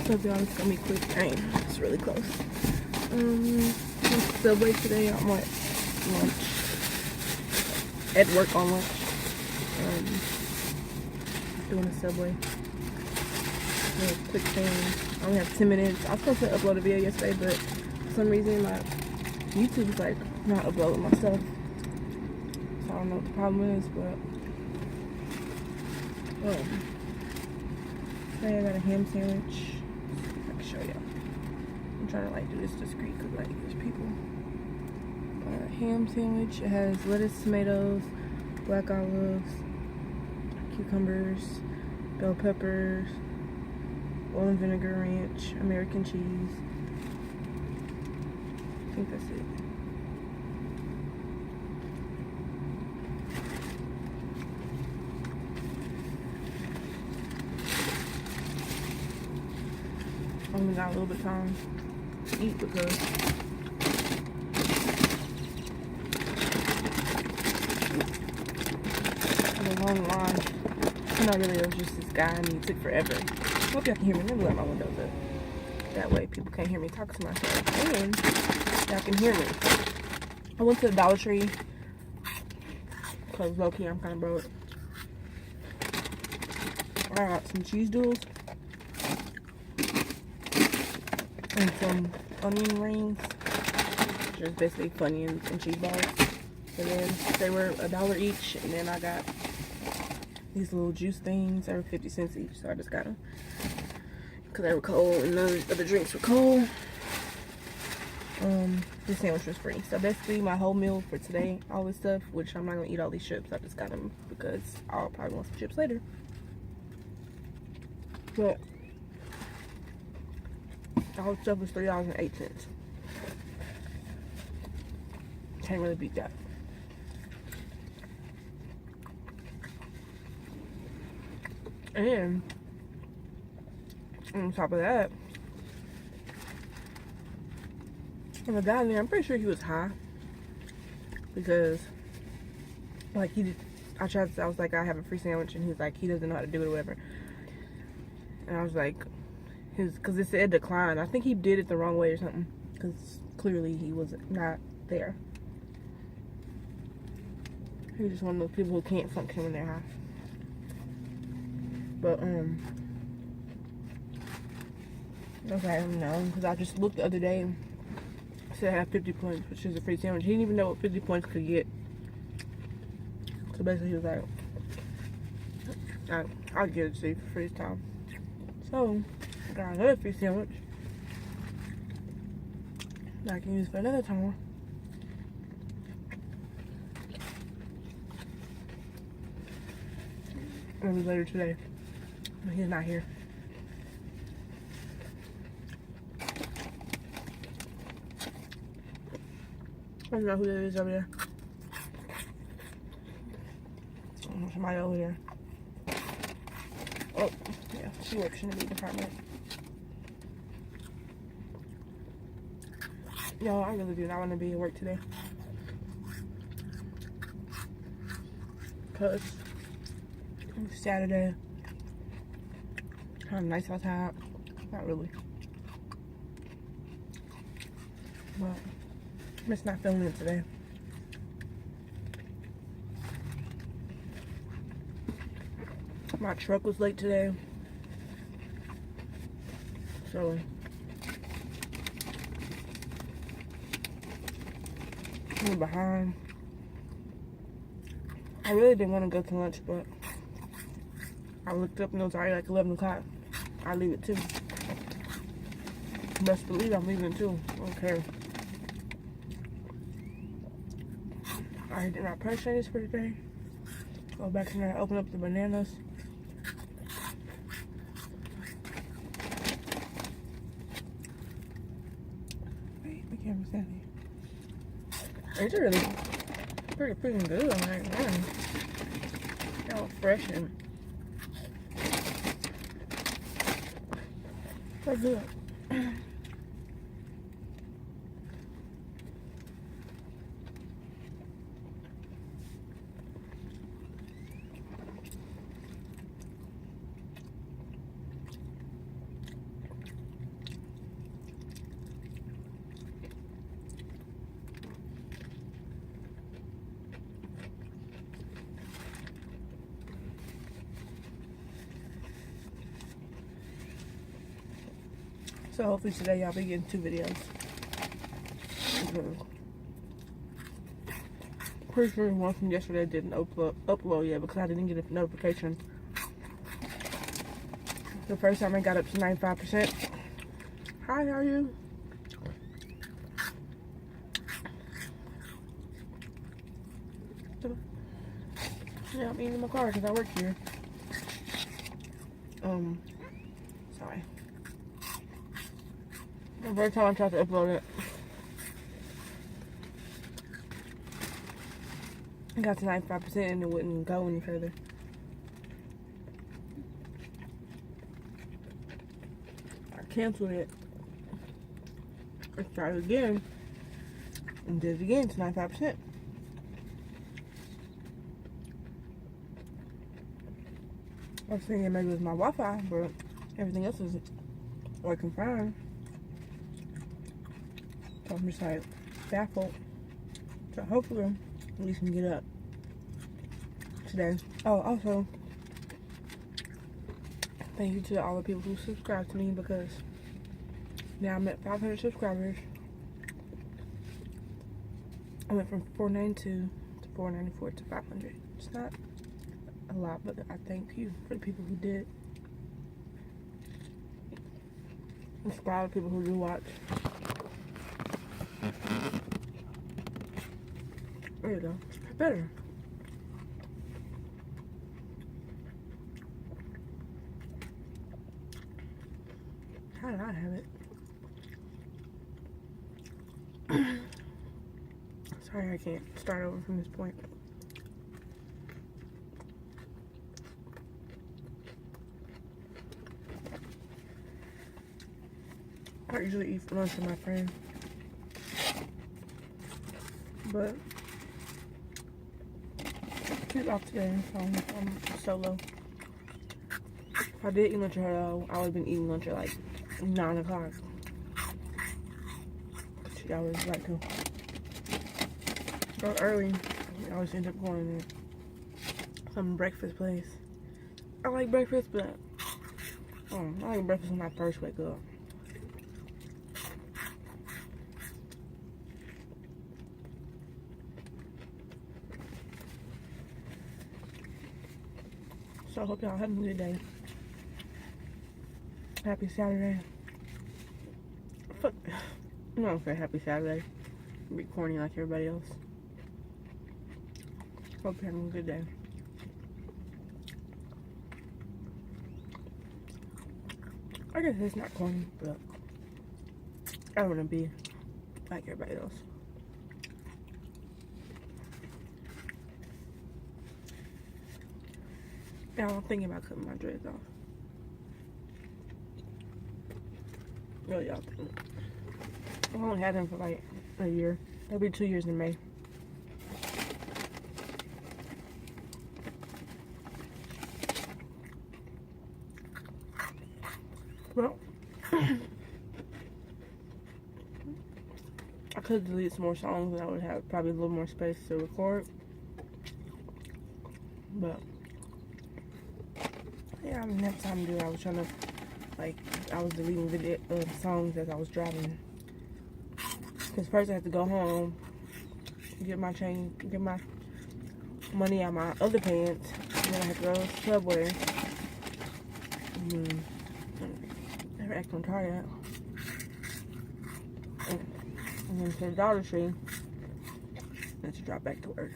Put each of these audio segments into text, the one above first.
So y'all, it's gonna be quick. Dang, it's really close. Subway today. I'm at lunch. At work on lunch. Doing a Subway. A quick thing. I only have 10 minutes. I was supposed to upload a video yesterday, but for some reason my YouTube is like not uploading my stuff. So I don't know what the problem is, but today I got a ham sandwich. I can show y'all. I'm trying to like do this discreet because like there's people. Ham sandwich. It has lettuce, tomatoes, black olives, cucumbers, bell peppers, oil and vinegar ranch, American cheese. I think that's it. Only got a little bit of time to eat because of a long line. Not really, it was just this guy and he took forever. I hope y'all can hear me. Let me let my windows up. That way people can't hear me talk to myself. And y'all can hear me. I went to the Dollar Tree because low-key I'm kind of broke. I got some cheese doodles and some onion rings, which is basically Funyuns and cheese balls. And then they were $1 each, and then I got these little juice things. They were 50 cents each, so I just got them because they were cold and none of the other drinks were cold. This sandwich was free. So basically my whole meal for today, all this stuff, which I'm not gonna eat all these chips, I just got them because I'll probably want some chips later. But the whole stuff was $3.08. Can't really beat that. And on top of that, and the guy in there, I'm pretty sure he was high because, like, I was like, I have a free sandwich, and he's like, he doesn't know how to do it or whatever. And I was like, because it said decline. I think he did it the wrong way or something, because clearly he was not there. He's just one of those people who can't function when they're high. But, okay, no, because I just looked the other day, it said I have 50 points, which is a free sandwich. He didn't even know what 50 points could get. So basically he was like, I'll get it to you for free this time. So, I got another free sandwich that I can use for another time. Maybe later today. But he's not here. I don't know who that is over there. Somebody over there. Oh, yeah, she works in the meat department. Yo, I really do not want to be at work today. Because it's Saturday. Kind of nice outside. Not really. But I'm just not feeling it today. My truck was late today. So I'm behind. I really didn't want to go to lunch, but I looked up and it was already like 11 o'clock. I leave at 2. Best believe I'm leaving at 2. I don't care. I did my purchase for today. Go back in there and open up the bananas. Wait, the camera's down here. It's really pretty good. I'm like, man. They're all fresh and they're good. So hopefully today y'all be getting 2 videos. Pretty sure one from yesterday didn't upload yet because I didn't get a notification. The first time I got up to 95%. Hi, how are you? Yeah, I'm eating in my car because I work here. Sorry. The first time I tried to upload it, I got to 95% and it wouldn't go any further. I canceled it. I started again and did it again to 95%. I was thinking maybe it was my Wi-Fi, but everything else is working fine. So I'm just like baffled. So hopefully at least we can get up today. Oh, also thank you to all the people who subscribe to me because now I'm at 500 subscribers. I went from 492 to 494 to 500. It's not a lot, but I thank you for the people who did. There's a lot of people who do watch. There you go. It's better. How did I have it? Sorry, I can't start over from this point. I usually eat lunch with my friend, but she's off today, so I'm solo. If I did eat lunch with her though, I would have been eating lunch at like 9 o'clock. She always like to go early. I always end up going to some breakfast place. I like breakfast, but I like breakfast when I first wake up. So I hope y'all having a good day. Happy Saturday. Fuck. I'm not gonna say happy Saturday. Be corny like everybody else. Hope you're having a good day. I guess it's not corny, but I don't wanna be like everybody else. Now I'm thinking about cutting my dreads off. Really, y'all think? I've only had them for like a year. It'll be 2 years in May. Well, I could delete some more songs and I would have probably a little more space to record. But yeah, I mean, next time I was trying to, like, I was deleting songs as I was driving. Because first I had to go home, get my money out of my other pants, and then I had to go to Subway. Never act on Target. And then to the Dollar Tree, and to drop back to work.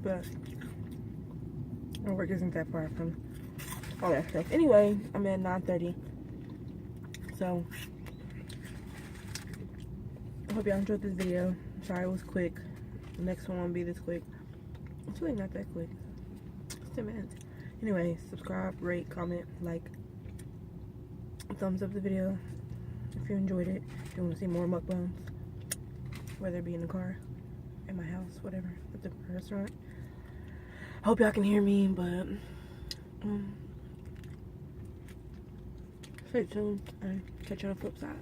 But my work isn't that far from all that stuff. Anyway, I'm at 9:30. So I hope y'all enjoyed this video. I'm sorry it was quick. The next one won't be this quick. It's really not that quick. It's 10 minutes. Anyway, subscribe, rate, comment, like, thumbs up the video if you enjoyed it. If you want to see more mukbangs, whether it be in the car, in my house, whatever, at the restaurant. Hope y'all can hear me, but stay tuned and catch you on the flip side.